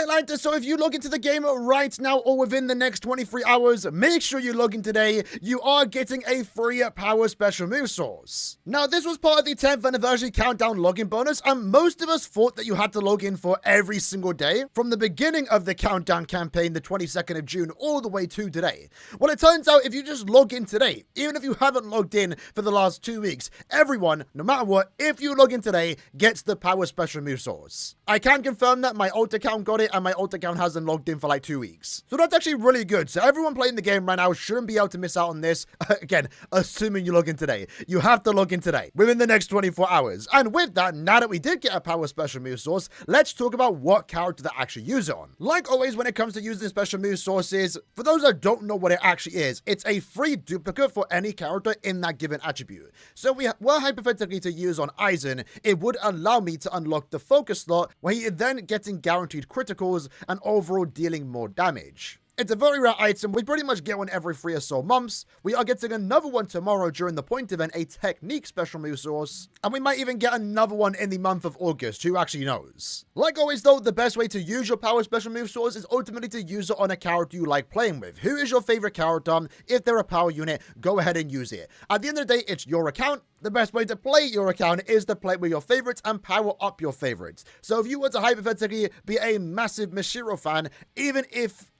Alright, Lantern, so if you log into the game right now or within the next 23 hours, make sure you log in today. You are getting a free power special move source. Now, this was part of the 10th anniversary countdown login bonus, and most of us thought that you had to log in for every single day from the beginning of the countdown campaign, the 22nd of June, all the way to today. Well, it turns out if you just log in today, even if you haven't logged in for the last 2 weeks, everyone, no matter what, if you log in today, gets the power special move source. I can confirm that my alt account got it, and my alt account hasn't logged in for like 2 weeks. So that's actually really good. So everyone playing the game right now shouldn't be able to miss out on this. Again, assuming you log in today. You have to log in today, within the next 24 hours. And with that, now that we did get a power special move source, let's talk about what character to actually use it on. Like always, when it comes to using special move sources, for those that don't know what it actually is, it's a free duplicate for any character in that given attribute. So we were hypothetically to use on Aizen, it would allow me to unlock the focus slot, where he is then getting guaranteed criticals and overall dealing more damage. It's a very rare item. We pretty much get one every 3 or so months. We are getting another one tomorrow during the point event, a technique special move source. And we might even get another one in the month of August. Who actually knows? Like always though, the best way to use your power special move source is ultimately to use it on a character you like playing with. Who is your favorite character? If they're a power unit, go ahead and use it. At the end of the day, it's your account. The best way to play your account is to play with your favorites and power up your favorites. So if you were to hypothetically be a massive Mashiro fan, even if,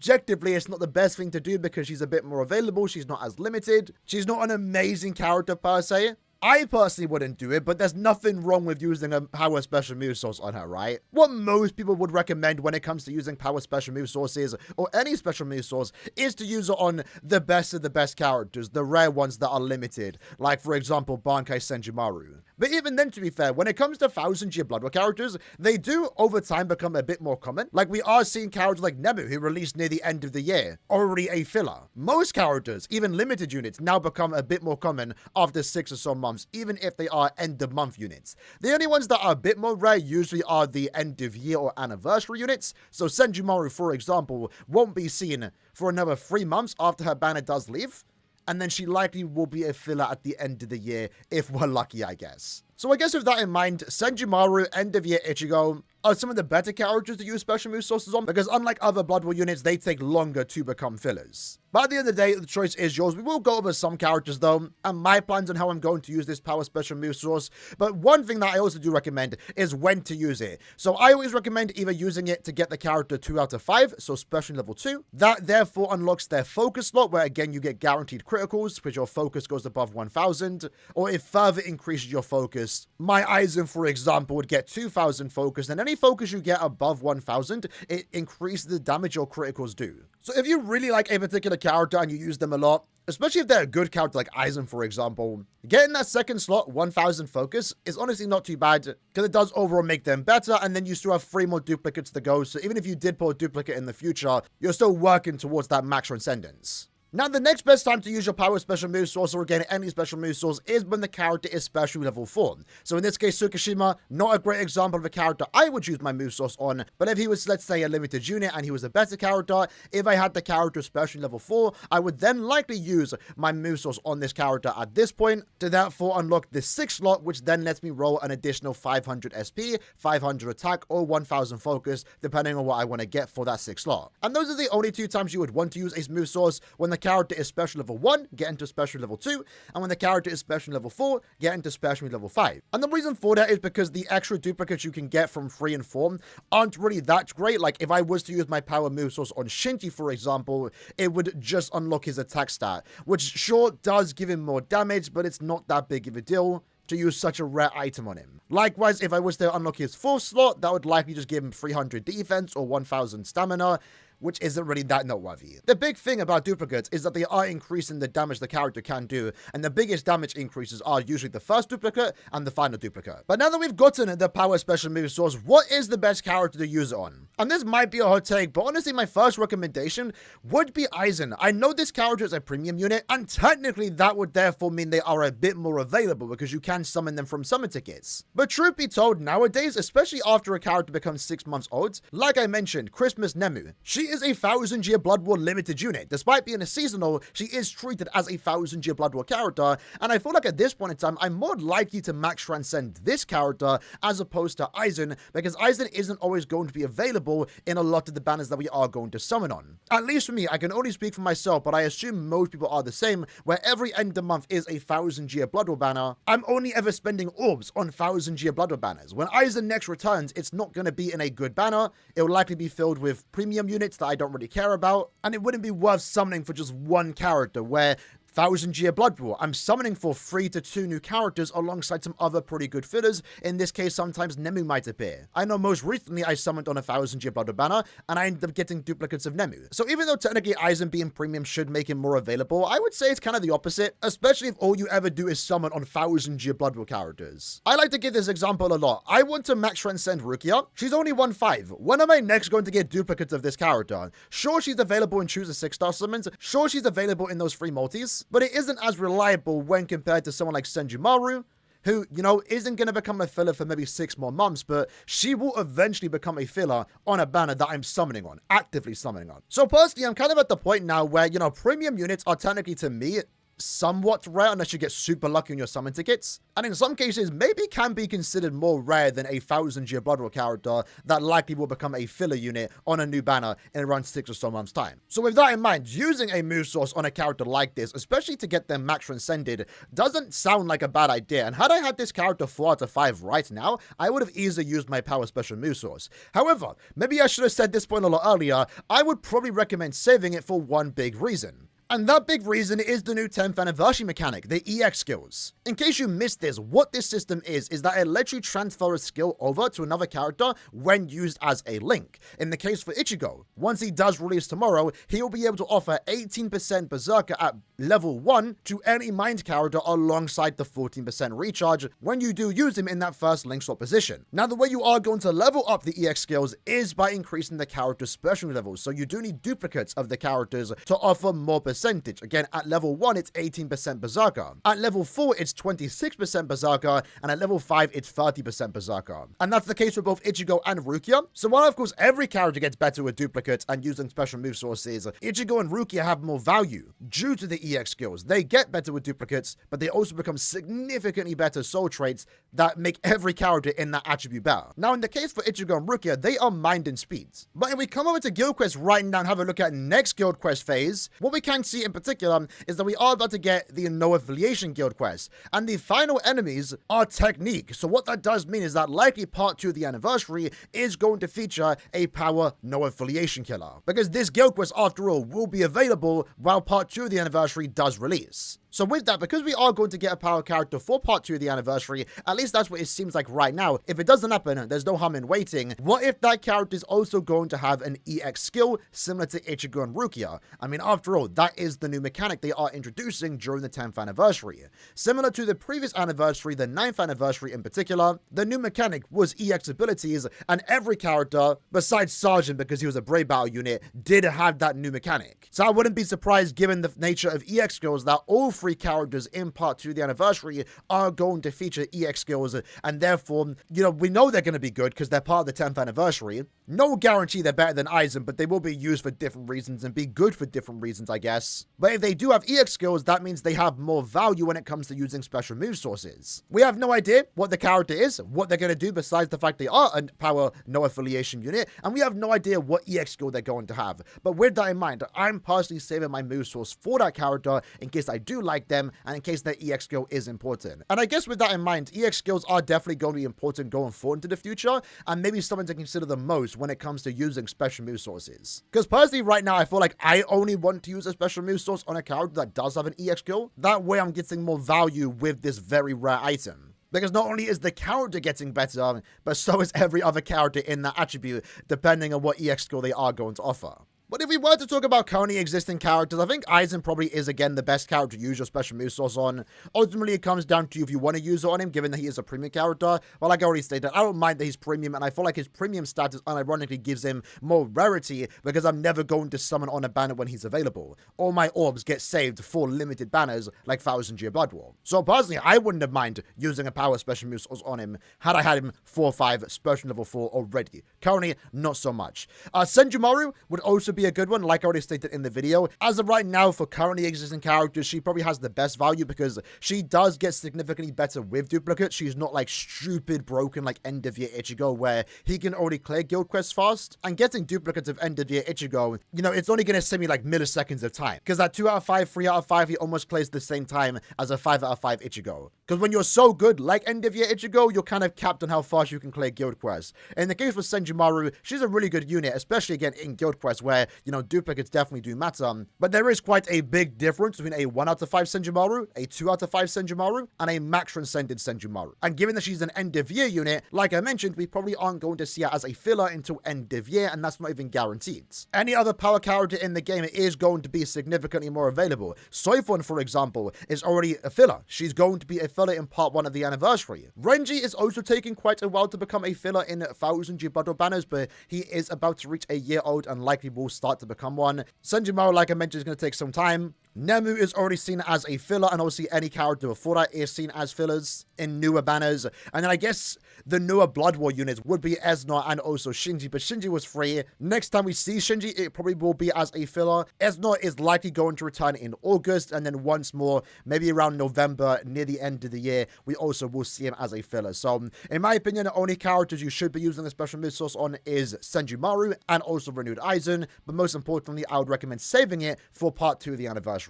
objectively it's not the best thing to do because she's a bit more available, she's not as limited, she's not an amazing character per se, I personally wouldn't do it, but there's nothing wrong with using a power special move source on her, right? What most people would recommend when it comes to using power special move sources or any special move source is to use it on the best of the best characters, the rare ones that are limited, like for example Bankai Senjumaru. But even then, to be fair, when it comes to 1000-year Blood War characters, they do over time become a bit more common. Like we are seeing characters like Nemu, who released near the end of the year, already a filler. Most characters, even limited units, now become a bit more common after 6 or so months, even if they are end of month units. The only ones that are a bit more rare usually are the end of year or anniversary units. So Senjumaru, for example, won't be seen for another 3 months after her banner does leave. And then she likely will be a filler at the end of the year if we're lucky, I guess. So I guess with that in mind, Senjumaru, End of Year Ichigo are some of the better characters to use special move sources on, because unlike other Blood War units, they take longer to become fillers. But at the end of the day, the choice is yours. We will go over some characters though, and my plans on how I'm going to use this power special move source. But one thing that I also do recommend is when to use it. So I always recommend either using it to get the character 2 out of 5, so special level 2. That therefore unlocks their focus slot, where again you get guaranteed criticals, because your focus goes above 1000, or it further increases your focus. My Aizen, for example, would get 2000 focus, and any focus you get above 1000, it increases the damage your criticals do. So if you really like a particular character and you use them a lot, especially if they're a good character like Aizen, for example, getting that second slot, 1000 focus, is honestly not too bad, because it does overall make them better, and then you still have 3 more duplicates to go, so even if you did pull a duplicate in the future, you're still working towards that max transcendence. Now, the next best time to use your power special move source, or again any special move source, is when the character is special level 4. So in this case, Tsukishima, not a great example of a character I would use my move source on, but if he was, let's say, a limited unit and he was a better character, if I had the character special level 4, I would then likely use my move source on this character at this point to therefore unlock the 6th slot, which then lets me roll an additional 500 SP, 500 attack, or 1000 focus, depending on what I want to get for that 6th slot. And those are the only 2 times you would want to use a move source: when the character is special level 1, get into special level 2, and when the character is special level 4, get into special level 5. And the reason for that is because the extra duplicates you can get from 3 and 4 aren't really that great. Like if I was to use my power move source on Shinji, for example, it would just unlock his attack stat, which sure does give him more damage, but it's not that big of a deal to use such a rare item on him. Likewise, if I was to unlock his 4th slot, that would likely just give him 300 defense or 1000 stamina, which isn't really that noteworthy. The big thing about duplicates is that they are increasing the damage the character can do, and the biggest damage increases are usually the first duplicate and the final duplicate. But now that we've gotten the power special move source, what is the best character to use it on? And this might be a hot take, but honestly my first recommendation would be Aizen. I know this character is a premium unit, and technically that would therefore mean they are a bit more available because you can summon them from summon tickets. But truth be told, nowadays, especially after a character becomes 6 months old, like I mentioned, Christmas Nemu, she is a 1000-year Blood War limited unit. Despite being a seasonal, she is treated as a 1000-year Blood War character, and I feel like at this point in time, I'm more likely to max transcend this character as opposed to Aizen, because Aizen isn't always going to be available available in a lot of the banners that we are going to summon on. At least for me, I can only speak for myself, but I assume most people are the same, where every end of month is a 1000-year Blood War banner. I'm only ever spending orbs on 1000-year Blood War banners. When Aizen next returns, it's not going to be in a good banner. It will likely be filled with premium units that I don't really care about, and it wouldn't be worth summoning for just one character, where 1000-year Blood War, I'm summoning for 3 to 2 new characters alongside some other pretty good fillers. In this case, sometimes Nemu might appear. I know most recently I summoned on a 1000-year Blood War banner, and I ended up getting duplicates of Nemu. So even though technically Aizen being premium should make him more available, I would say it's kind of the opposite, especially if all you ever do is summon on 1000-year Blood War characters. I like to give this example a lot. I want to max transcend Rukia. She's only 1-5. When am I next going to get duplicates of this character? Sure, she's available in Choose a 6-star summons. Sure, she's available in those free multis, but it isn't as reliable when compared to someone like Senjumaru, who, you know, isn't going to become a filler for maybe 6 more months, but she will eventually become a filler on a banner that I'm summoning on, actively summoning on. So personally, I'm kind of at the point now where, you know, premium units are technically, to me, somewhat rare unless you get super lucky on your summon tickets, and in some cases maybe can be considered more rare than a 1000-year Blood War character that likely will become a filler unit on a new banner in around 6 or so months time. So with that in mind, using a move source on a character like this, especially to get them max transcended, doesn't sound like a bad idea, and had I had this character 4 out of 5 right now, I would have easily used my power special move source. However, maybe I should have said this point a lot earlier, I would probably recommend saving it for one big reason. And that big reason is the new 10th anniversary mechanic, the EX skills. In case you missed this, what this system is that it lets you transfer a skill over to another character when used as a link. In the case for Ichigo, once he does release tomorrow, he will be able to offer 18% Berserker at level 1 to any mind character alongside the 14% recharge when you do use him in that first link slot position. Now, the way you are going to level up the EX skills is by increasing the character's special levels, so you do need duplicates of the characters to offer more percentage. Again, at level 1, it's 18% Berserker. At level 4, it's 26% Berserker. And at level 5, it's 30% Berserker. And that's the case for both Ichigo and Rukia. So while, of course, every character gets better with duplicates and using special move sources, Ichigo and Rukia have more value due to the EX skills. They get better with duplicates, but they also become significantly better soul traits that make every character in that attribute better. Now, in the case for Ichigo and Rukia, they are mind and speeds. But if we come over to Guild Quest right now and have a look at next Guild Quest phase, what we can see in particular is that we are about to get the No Affiliation Guild Quest, and the final enemies are Technique. So what that does mean is that likely part 2 of the anniversary is going to feature a power No Affiliation killer, because this Guild Quest, after all, will be available while part 2 of the anniversary does release. So with that, because we are going to get a power character for part 2 of the anniversary, at least that's what it seems like right now. If it doesn't happen, there's no harm in waiting. What if that character is also going to have an EX skill similar to Ichigo and Rukia? I mean, after all, that is the new mechanic they are introducing during the 10th anniversary. Similar to the previous anniversary, the 9th anniversary in particular, the new mechanic was EX abilities, and every character, besides Sergeant because he was a Brave Battle unit, did have that new mechanic. So I wouldn't be surprised, given the nature of EX skills, that all 3 characters in part 2 of the anniversary are going to feature EX skills, and therefore, you know, we know they're going to be good because they're part of the 10th anniversary. No guarantee they're better than Aizen, but they will be used for different reasons and be good for different reasons, I guess. But if they do have EX skills, that means they have more value when it comes to using special move sources. We have no idea what the character is, what they're going to do besides the fact they are a power no affiliation unit, and we have no idea what EX skill they're going to have. But with that in mind, I'm personally saving my move source for that character in case I do like them and in case their EX skill is important. And I guess with that in mind, EX skills are definitely going to be important going forward into the future, and maybe something to consider the most when it comes to using special move sources. Because personally right now, I feel like I only want to use a special move source on a character that does have an EX skill. That way I'm getting more value with this very rare item. Because not only is the character getting better, but so is every other character in that attribute, depending on what EX skill they are going to offer. But if we were to talk about currently existing characters, I think Aizen probably is, again, the best character to use your special move source on. Ultimately, it comes down to you if you want to use it on him, given that he is a premium character. Well, like I already stated, I don't mind that he's premium, and I feel like his premium status unironically gives him more rarity, because I'm never going to summon on a banner when he's available. All my orbs get saved for limited banners, like 1000-year Blood War. So personally, I wouldn't have minded using a power special move source on him, had I had him 4-5 special level 4 already. Currently, not so much. Senjumaru would also be be a good one, like I already stated in the video. As of right now, for currently existing characters, she probably has the best value because she does get significantly better with duplicates. She's not like stupid broken like end of year Ichigo, where he can already clear guild quests fast. And getting duplicates of end of year Ichigo, you know, it's only going to save me like milliseconds of time, because at 2 out of 5, 3 out of 5, he almost plays the same time as a 5 out of 5 Ichigo. Because when you're so good like end of year Ichigo, you're kind of capped on how fast you can clear guild quests. In the case with Senjumaru, she's a really good unit, especially again in guild quests where, you know, duplicates definitely do matter. But there is quite a big difference between a 1 out of 5 Senjumaru, a 2 out of 5 Senjumaru, and a max transcended Senjumaru. And given that she's an end of year unit, like I mentioned, we probably aren't going to see her as a filler until end of year, and that's not even guaranteed. Any other power character in the game is going to be significantly more available. Soifun, for example, is already a filler. She's going to be a filler in part 1 of the anniversary. Renji is also taking quite a while to become a filler in 1000 Jibutto banners, but he is about to reach a year old and likely will start to become one. Senjumaru, like I mentioned, is going to take some time. Nemu is already seen as a filler, and obviously any character before that is seen as fillers in newer banners. And then I guess the newer Blood War units would be Esna and also Shinji, but Shinji was free. Next time we see Shinji, it probably will be as a filler. Esna is likely going to return in August, and then once more, maybe around November, near the end of the year, we also will see him as a filler. So, in my opinion, the only characters you should be using a special move source on is Senjumaru and also Renewed Aizen, but most importantly, I would recommend saving it for part 2 of the anniversary.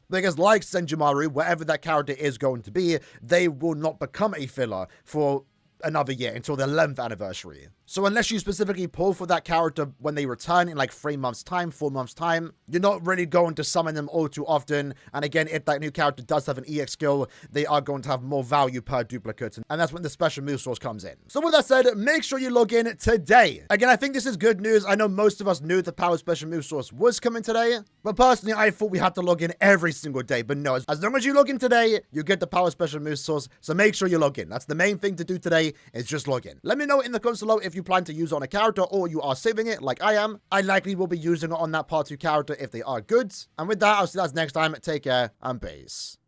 Because like Senjumaru, wherever that character is going to be, they will not become a filler for another year until the 11th anniversary. So unless you specifically pull for that character when they return in like 3 months time, 4 months time, you're not really going to summon them all too often. And again, if that new character does have an EX skill, they are going to have more value per duplicate. And that's when the special move source comes in. So with that said, make sure you log in today. Again, I think this is good news. I know most of us knew the power special move source was coming today, but personally, I thought we had to log in every single day. But no, as long as you log in today, you get the power special move source. So make sure you log in. That's the main thing to do today, is just log in. Let me know in the comments below if you plan to use it on a character or you are saving it like I am. I likely will be using it on that part 2 character if they are good. And with that, I'll see you guys next time. Take care and peace.